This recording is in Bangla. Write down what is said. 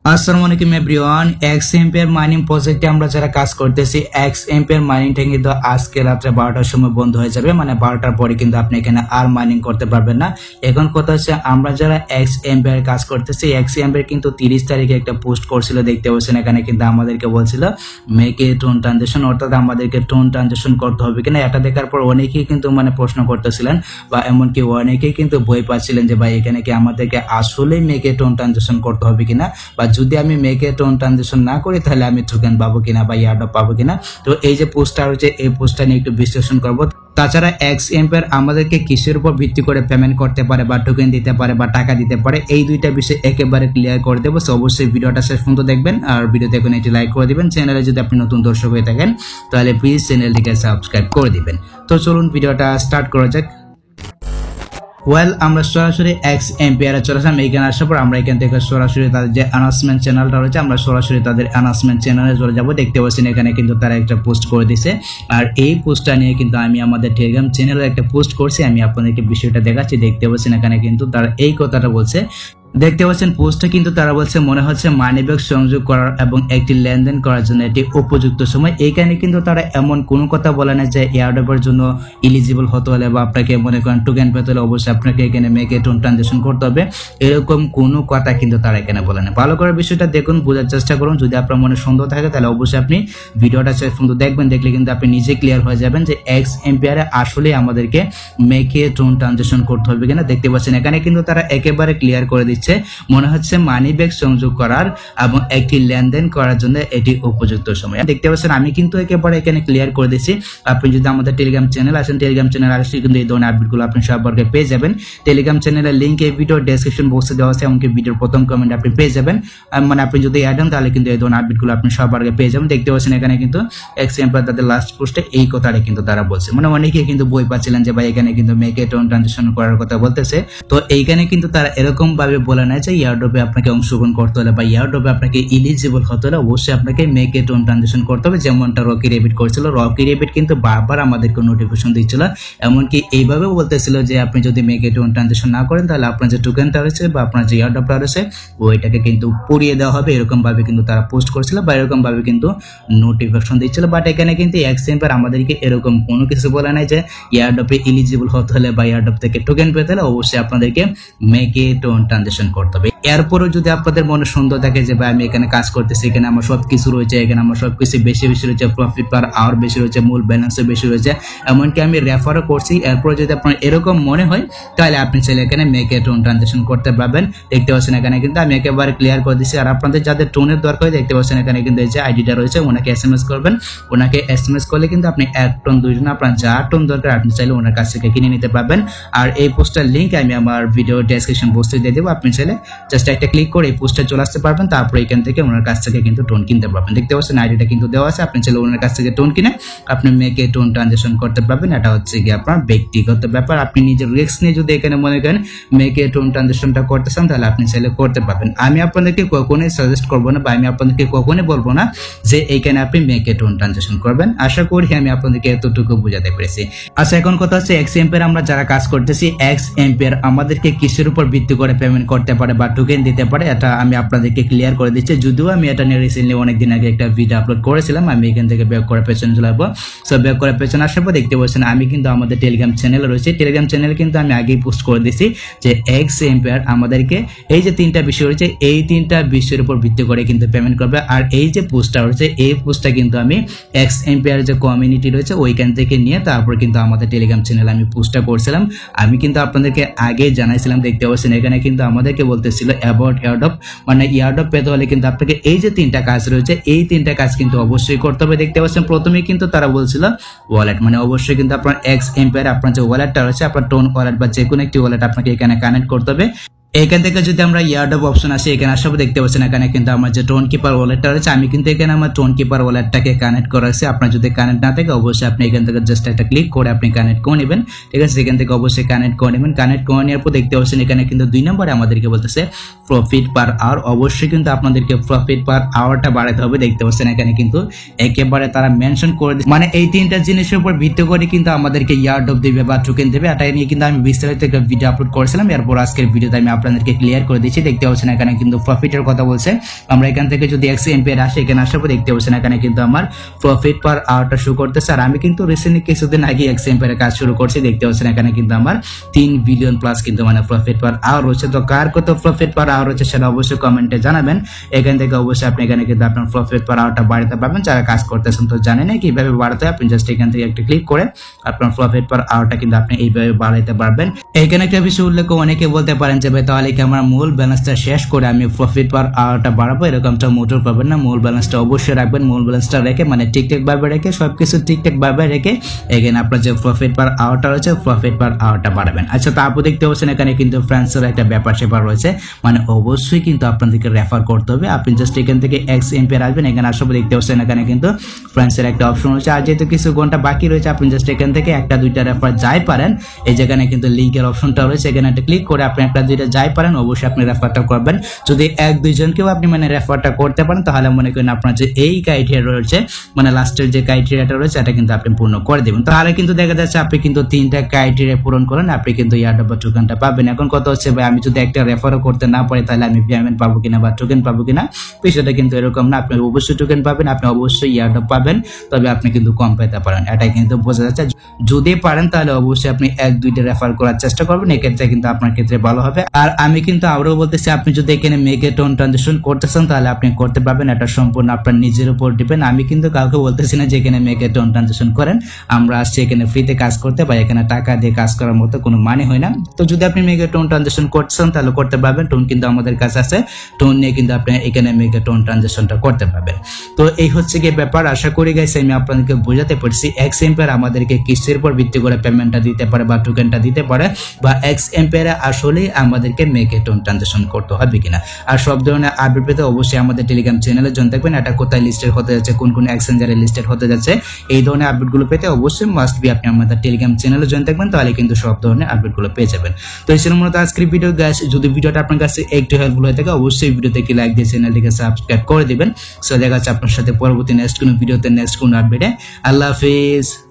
আসসালামু আলাইকুম এভরিওয়ান। এক্স এম্পিয়ার মাইনিং প্রজেক্টে আমরা যারা কাজ করতেছি, এক্স এম্পিয়ার মাইনিংটা কিন্তু আজকে রাত্রে 12টার সময় বন্ধ হয়ে যাবে। মানে 12টার পরে কিন্তু আপনি এখানে আর মাইনিং করতে পারবেন না। এখন কথা হচ্ছে, আমরা যারা এক্স এম্পিয়ার কাজ করতেছি, এক্স এম্পিয়ার কিন্তু 30 তারিখে একটা পোস্ট করছিল, দেখতে পাচ্ছেন। এখানে কিন্তু আমাদেরকে বলছিল মেক এ টোন ট্রানজেকশন, অর্থাৎ আমাদেরকে টোন ট্রানজেকশন করতে হবে কিনা। এটা দেখার পর অনেকেই কিন্তু প্রশ্ন করতেছিলেন, বা এমনকি অনেকেই কিন্তু ভয় পাচ্ছিলেন যে ভাই এখানে কি আমাদেরকে আসলে মেক এ টোন ট্রানজেকশন করতে হবে কিনা, বা যদি আমি মেক এ টোন ট্রানজেকশন না করি তাহলে আমি টোকেন পাবো কিনা বা এয়ারড্রপ পাবো কিনা। তো এই যে পোস্টটা রয়েছে, এই পোস্টটা নিয়ে একটু বিশ্লেষণ করবো। তাছাড়া এক্স এম্পিয়ার আমাদেরকে কিসের উপর ভিত্তি করে পেমেন্ট করতে পারে, বা টোকেন দিতে পারে, বা টাকা দিতে পারে, এই দুইটা বিষয় একেবারে ক্লিয়ার করে দেবো। তো অবশ্যই ভিডিওটা শেষ পর্যন্ত দেখবেন, আর ভিডিও দেখুন এটি লাইক করে দিবেন। চ্যানেলে যদি আপনি নতুন দর্শক হয়ে থাকেন তাহলে প্লিজ চ্যানেলটিকে সাবস্ক্রাইব করে দিবেন। তো চলুন ভিডিওটা স্টার্ট করা যাক। আমরা সরাসরি এক্স এম্পিয়ারে চলে আসলাম। এইখানে আসার পর আমরা এখান থেকে সরাসরি তাদের যে অ্যানাউন্সমেন্ট চ্যানেলটা রয়েছে, আমরা সরাসরি তাদের অ্যানাউন্সমেন্ট চ্যানেলে চলে যাবো। দেখতে পাচ্ছেন এখানে কিন্তু তারা একটা পোস্ট করে দিছে, আর এই পোস্টটা নিয়ে কিন্তু আমি আমাদের টেলিগ্রাম চ্যানেলে একটা পোস্ট করছি। আমি আপনাদেরকে বিষয়টা দেখাচ্ছি। দেখতে পাচ্ছেন এখানে কিন্তু তারা এই কথাটা বলছে। দেখতে পাচ্ছেন পোস্টে কিন্তু তারা বলছে, মনে হচ্ছে মানিব্যাগ সংযোগ করার এবং একটি লেনদেন করার জন্য এটি উপযুক্ত সময়। এইখানে কিন্তু তারা এমন কোনো কথা বলে না যে এয়ারড্রপের জন্য ইলিজিবল হতে হলে বা আপনাকে মনে করেন টোকেন পেতে হলে অবশ্যই আপনাকে এখানে মেক এ টোন ট্রানজেকশন করতে হবে, এরকম কোনো কথা কিন্তু তারা এখানে বলে না। ভালো করে বিষয়টা দেখুন, বোঝার চেষ্টা করুন। যদি আপনার মনে সন্দেহ থাকে তাহলে অবশ্যই আপনি ভিডিওটা শেষ পর্যন্ত দেখবেন। দেখলে কিন্তু আপনি নিজে ক্লিয়ার হয়ে যাবেন যে এক্স এম্পিয়ারে আসলে আমাদেরকে মেক এ টোন ট্রানজেকশন করতে হবে কিনা। দেখতে পাচ্ছেন এখানে কিন্তু তারা একেবারে ক্লিয়ার করে দিচ্ছে, মনে হচ্ছে মানি ব্যাগ সংযোগ করার এবং একটি লেনদেন করার জন্য এটি উপযুক্ত সময়। দেখতে পাচ্ছেন আমি কিন্তু একেবারে এখানে ক্লিয়ার করে দিচ্ছি। আপনি যদি আমাদের টেলিগ্রাম চ্যানেল আসেন, টেলিগ্রাম চ্যানেল আসলে কিন্তু এই ধরনের আপডেটগুলো আপনি সবার পেয়ে যাবেন। টেলিগ্রাম চ্যানেলের লিঙ্ক এই ভিডিও ডেসক্রিপশন বক্সে দেওয়া আছে, এমনকি ভিডিওর প্রথম কমেন্ট আপনি পেয়ে যাবেন। আপনি যদি অ্যাড হন তাহলে কিন্তু এই ধরনের আপডেটগুলো আপনি সবার পেয়ে যাবেন। দেখতে পাচ্ছেন এখানে কিন্তু এক্স এম্পিয়ার তাদের লাস্ট পোস্টে এই কথাটা কিন্তু তারা বলছে। অনেকেই কিন্তু বই পাচ্ছিলেন যে ভাই এখানে কিন্তু মেক এ টোন ট্রানজেকশন করার কথা বলতেছে। তো এইখানে কিন্তু তারা এরকম ভাবে বলে না যে এয়ারড্রপে আপনাকে অংশগ্রহণ করতে হলে বা এয়ারড্রপে আপনাকে ইলিজিবল হতে হলে অবশ্যই আপনাকে মেক এ টোন ট্রানজেকশন করতে হবে, যেমনটা রকি রেবিট করছিল। রকি রেবিট কিন্তু বারবার আমাদেরকে নোটিফিকেশন দিচ্ছিল, এমনকি এইভাবে বলতেছিল যে আপনি যদি মেক এ টোন ট্রানজেকশন না করেন তাহলে আপনার যে টোকেনটা রয়েছে বা আপনার যে এয়ারড্রপটা রয়েছে ওইটাকে কিন্তু পুড়িয়ে দেওয়া হবে। এরকম ভাবে কিন্তু তারা পোস্ট করছিল বা এরকম ভাবে কিন্তু নোটিফিকেশন দিচ্ছিল। বাট এখানে কিন্তু এক্স এম্পিয়ার আমাদেরকে এরকম কোনো কিছু বলে নাই যে এয়ারড্রপে ইলিজিবল হতে হলে বা এয়ারড্রপ থেকে টোকেন পেতে হলে অবশ্যই আপনাদেরকে মেক এ টোন ট্রানজেকশন করতে হবে। এরপরও যদি আপনাদের মনে সন্দেহ থাকে যে ভাই আমি এখানে কাজ করতেছি, এখানে আমার সবকিছু রয়েছে, এখানে আমার সবকিছু বেশি রয়েছে, প্রফিট পার আওয়ার বেশি রয়েছে, মূল ব্যালেন্সও বেশি রয়েছে, এমনকি আমি রেফারও করছি, এরপর যদি আপনার এরকম মনে হয় তাহলে আপনি চাইলে এখানে মেক এ টোন ট্রানজেকশন করতে পারবেন। দেখতে পাচ্ছেন এখানে কিন্তু আমি একেবারে ক্লিয়ার করে দিচ্ছি। আর আপনাদের যাদের টোনের দরকার হয়, দেখতে পাচ্ছেন এখানে কিন্তু এই যে আইডিটা রয়েছে, ওনাকে এসএমএস করবেন। ওনাকে এসএমএস করলে কিন্তু আপনি 1 টন 2 টন আপনার যা টোন দরকার আপনি চাইলে ওনার কাছ থেকে কিনে নিতে পারবেন। আর এই পোস্টার লিঙ্ক আমি আমার ভিডিও ডেসক্রিপশন বক্সে দিয়ে দেবো। আপনি চাইলে জাস্ট একটা ক্লিক করে এই পোস্টে চলে আসতে পারবেন, তারপর এখান থেকে ওনার কাছ থেকে কিন্তু টোন কিনতে পারবেন। দেখতে পাচ্ছেন আইডিটা কিন্তু দেওয়া আছে, আপনি চাইলে ওনার কাছ থেকে টোন কিনে আপনি মেক এ টোন ট্রানজেকশন করতে পারবেন। এটা হচ্ছে কি আপনার ব্যক্তিগত ব্যাপার। আপনি নিজের রিস্ক নিয়ে যদি এখানে মনে করেন মেক এ টোন ট্রানজেকশনটা করতে চান তাহলে আপনি চাইলে করতে পারবেন। আমি আপনাদেরকে কখনোই সাজেস্ট করবো না বা আমি আপনাদেরকে কখনোই বলবো না যে এইখানে আপনি মেক এ টোন ট্রানজেকশন করবেন। আশা করি আমি আপনাদেরকে এতটুকু বোঝাতে পেরেছি। আচ্ছা, এখন কথা হচ্ছে এক্স এম্পিয়ার আমরা যারা কাজ করতেছি, এক্স এম্পিয়ার আমাদেরকে কিসের উপর ভিত্তি করে পেমেন্ট করতে পারে বা টোকেন দিতে পারে, এটা আমি আপনাদেরকে ক্লিয়ার করে দিচ্ছি। যদিও আমি এটা নিয়ে রিসেন্টলি অনেকদিন আগে একটা ভিডিও আপলোড করেছিলাম। আমি এখান থেকে ব্যাক করে পেছনে চলে আসবো। সো ব্যাক করে পেছনে আসার পর দেখতে পাচ্ছেন আমি কিন্তু আমাদের টেলিগ্রাম চ্যানেল রয়েছে, টেলিগ্রাম চ্যানেল কিন্তু আমি আগেই পোস্ট করে দিচ্ছি যে এক্স এম্পিয়ার আমাদেরকে এই যে 3টা বিষয় রয়েছে, এই 3টা বিষয়ের উপর ভিত্তি করে কিন্তু পেমেন্ট করবে। আর এই যে পোস্টটা রয়েছে, এই পোস্টটা কিন্তু আমি এক্স এম্পিয়ার যে কমিউনিটি রয়েছে ওইখান থেকে নিয়ে তারপর কিন্তু আমাদের টেলিগ্রাম চ্যানেল আমি পোস্টটা করছিলাম। আমি কিন্তু আপনাদেরকে আগে জানাইছিলাম। দেখতে পাচ্ছেন এখানে কিন্তু আমাদেরকে বলতেছিল অ্যাবাউট এয়ারড্রপ, মানে এয়ারড্রপ পেতে হলে কিন্তু আপনাকে এই যে 3টা কাজ রয়েছে এই 3টা কাজ কিন্তু অবশ্যই করতে হবে। দেখতে পাচ্ছেন প্রথমে কিন্তু তারা বলছিল ওয়ালেট, মানে অবশ্যই কিন্তু আপনার এক্স এম্পিয়ার আপনার যে ওয়ালেটটা রয়েছে আপনার টোন ওয়ালেট বা যে কোনো একটি ওয়ালেট আপনাকে এখানে কানেক্ট করতে হবে। এখান থেকে যদি আমরা এয়ারড্রপ অপশন আসি, এখানে আসার পর দেখতে পাচ্ছেন এখানে কিন্তু আমার যে টোন কিপার ওয়ালেটটা রয়েছে, আমি কিন্তু এখানে আমার টোন কিপার ওয়ালেটটাকে কানেক্ট করা আছে। আপনার যদি কানেক্ট না থাকে অবশ্যই আপনি এখান থেকে জাস্ট একটা ক্লিক করে আপনি কানেক্ট করে নেবেন। ঠিক আছে, এখান থেকে অবশ্যই কানেক্ট করে নেবেন। কানেক্ট করে নেওয়ার পর দেখতে পাচ্ছেন এখানে কিন্তু 2 নম্বরে আমাদেরকে বলতেছে প্রফিট পার আওয়ার। অবশ্যই কিন্তু আপনাদেরকে প্রফিট পার আওয়ারটা বাড়াতে হবে। দেখতে পাচ্ছেন এখানে কিন্তু একেবারে তারা মেনশন করে দিচ্ছে, মানে এই 3টা জিনিসের উপর ভিত্তি করে কিন্তু আমাদেরকে এয়ারড্রপ দেবে বা টোকেন দেবে। এটা নিয়ে কিন্তু আমি বিস্তারিত একটা ভিডিও আপলোড করেছিলাম, এরপর আজকের ভিডিওতে আমি আপনাদেরকে ক্লিয়ার করে দিচ্ছি। দেখতে পাচ্ছেন এখানে কিন্তু প্রফিটের কথা বলছে। আমরা এখান থেকে যদি x এম্পিয়ার আসে, এখানে আসার পর দেখতে পাচ্ছেন এখানে কিন্তু আমার প্রফিট পার আওয়ারটা শো করতেছে। আর আমি কিন্তু রিসেন্টলি কিছুদিন আগে x এম্পিয়ারে কাজ শুরু করছি। দেখতে পাচ্ছেন এখানে কিন্তু আমার 3 বিলিয়ন প্লাস কিন্তু মানে প্রফিট পার আওয়ার হচ্ছে। তো কার কত প্রফিট পার আওয়ার হচ্ছে সেটা অবশ্যই কমেন্টে জানাবেন। এখান থেকে অবশ্যই আপনি এখানে কিন্তু আপনার প্রফিট পার আওয়ারটা বাড়াতে পারবেন। যারা কাজ করতেছেন তো জানেন না কিভাবে বাড়াতে হয়, আপনি জাস্ট এখান থেকে একটা ক্লিক করে আপনার প্রফিট পার আওয়ারটা কিন্তু আপনি এইভাবে বাড়াতে পারবেন। এখানে একটা বিষয় উল্লেখ অনেকে বলতে পারেন যে ভাই তাহলে কি আমার মূল ব্যালেন্সটা শেষ করে আমি প্রফিট পার আওয়ারটা বাড়াবো? এরকমটা মোটেও পাবেন না। মূল ব্যালেন্সটা অবশ্যই রাখবেন। মূল ব্যালেন্সটা রেখে মানে ঠিকঠাক ভাবে রেখে সবকিছু ঠিকঠাক ভাবে রেখে এখানে আপনার যে প্রফিট পার আওয়ারটা রয়েছে প্রফিট পার আওয়ারটা বাড়াবেন। আচ্ছা, তারপর দেখতে পাচ্ছেন এখানে কিন্তু ফ্রেন্ডসের একটা ব্যাপার সেপার রয়েছে, মানে অবশ্যই কিন্তু আপনাদেরকে রেফার করতে হবে। আপনি জাস্ট এখান থেকে x এম্পিয়ার আসবেন, এখানে আসার পর দেখতে পাচ্ছেন এখানে কিন্তু ফ্রেন্ডসের একটা অপশন রয়েছে। আর যেহেতু কিছু ঘন্টা বাকি রয়েছে আপনি জাস্ট এখান থেকে একটা দুইটা রেফার যাই পারেন, এই যেখানে কিন্তু লিঙ্কের অপশনটা রয়েছে, এখানে একটা ক্লিক করে আপনি একটা দুইটা যাই পারেন অবশ্যই আপনি রেফারটা করবেন। যদি এক দুইজনকেও আপনি মানে রেফারটা করতে পারেন তাহলে মনে করেন আপনার যে এই ক্রাইটেরিয়া রয়েছে মানে লাস্টের যে ক্রাইটেরিয়াটা রয়েছে এটা কিন্তু আপনি পূর্ণ করে দেবেন। তাহলে কিন্তু দেখা যাচ্ছে আপনি কিন্তু 3টা ক্রাইটেরিয়া পূরণ করেন, আপনি কিন্তু ইয়ারড্রপ বা টোকেনটা পাবেন। এখন কথা হচ্ছে ভাই আমি যদি একটা রেফারও করতে না পারি তাহলে আমি পেমেন্ট পাবো কিনা বা টোকেন পাবো কিনা? বিষয়টা কিন্তু এরকম না, আপনি অবশ্যই টোকেন পাবেন, আপনি অবশ্যই ইয়ারড্রপ পাবেন, তবে আপনি কিন্তু কম পেতে পারেন, এটাই কিন্তু বোঝা যাচ্ছে। যদি পারেন তাহলে অবশ্যই আপনি এক দুইটা রেফার করার চেষ্টা করবেন, এক্ষেত্রে কিন্তু আপনার ক্ষেত্রে ভালো হবে। আর আমি কিন্তু আবারও বলতেছি আপনি যদি এখানে মেক এ টোন ট্রানজাকশন করতেছেন তাহলে আপনি করতে পারবেন, এটা সম্পূর্ণ আপনার নিজের উপর ডিপেন্ড। আমি কিন্তু কাউকে বলতেছি না যে এখানে মেক এ টোন ট্রানজাকশন করেন। আমরা আসছি এখানে ফ্রিতে কাজ করতে, বা এখানে টাকা দিয়ে কাজ করার মতো কোনো মানে হয় না। তো যদি আপনি মেক এ টোন ট্রানজাকশন করছেন তাহলে করতে পারবেন, টোন কিন্তু আমাদের কাছে আছে, টোন নিয়ে কিন্তু আপনি এখানে মেক এ টোন ট্রানজাকশনটা করতে পারবেন। তো এই হচ্ছে কি ব্যাপার, আশা করি গাইস আমি আপনাদেরকে বোঝাতে পারছি x এম্পিয়ার আমাদেরকে কিসের উপর ভিত্তি করে পেমেন্টটা দিতে পারে বা টোকেনটা দিতে পারে, বা x এম্পিয়ারে আসলে আমাদেরকে মেক এ টোন ট্রানজাকশন করতে হবে কিনা। আর সব ধরনের আপডেট পেতে অবশ্যই আমাদের টেলিগ্রাম চ্যানেলে জয়েন থাকবেন। এটা কোথায় লিস্টেড হতে যাচ্ছে, কোন কোন এক্সচেঞ্জারে লিস্টেড হতে যাচ্ছে, এই ধরনের আপডেটগুলো পেতে অবশ্যই মাস্ট বি আপনি আমাদের টেলিগ্রাম চ্যানেলে জয়েন থাকবেন, তাহলে কিন্তু সব ধরনের আপডেটগুলো পেয়ে যাবেন। তো এই ছিল মূলত আজকের ভিডিও গাইস। যদি ভিডিওটা আপনার কাছে একটু হেল্পফুল হয়ে থাকে অবশ্যই ভিডিওতে কি লাইক দিয়ে চ্যানেলটিকে সাবস্ক্রাইব করে দিবেন। সো দেখা যাচ্ছে আপনার সাথে পরবর্তী নেক্সট কোনো ভিডিওতে নেক্সট কোনো আপডেটে। আল্লাহ হাফেজ।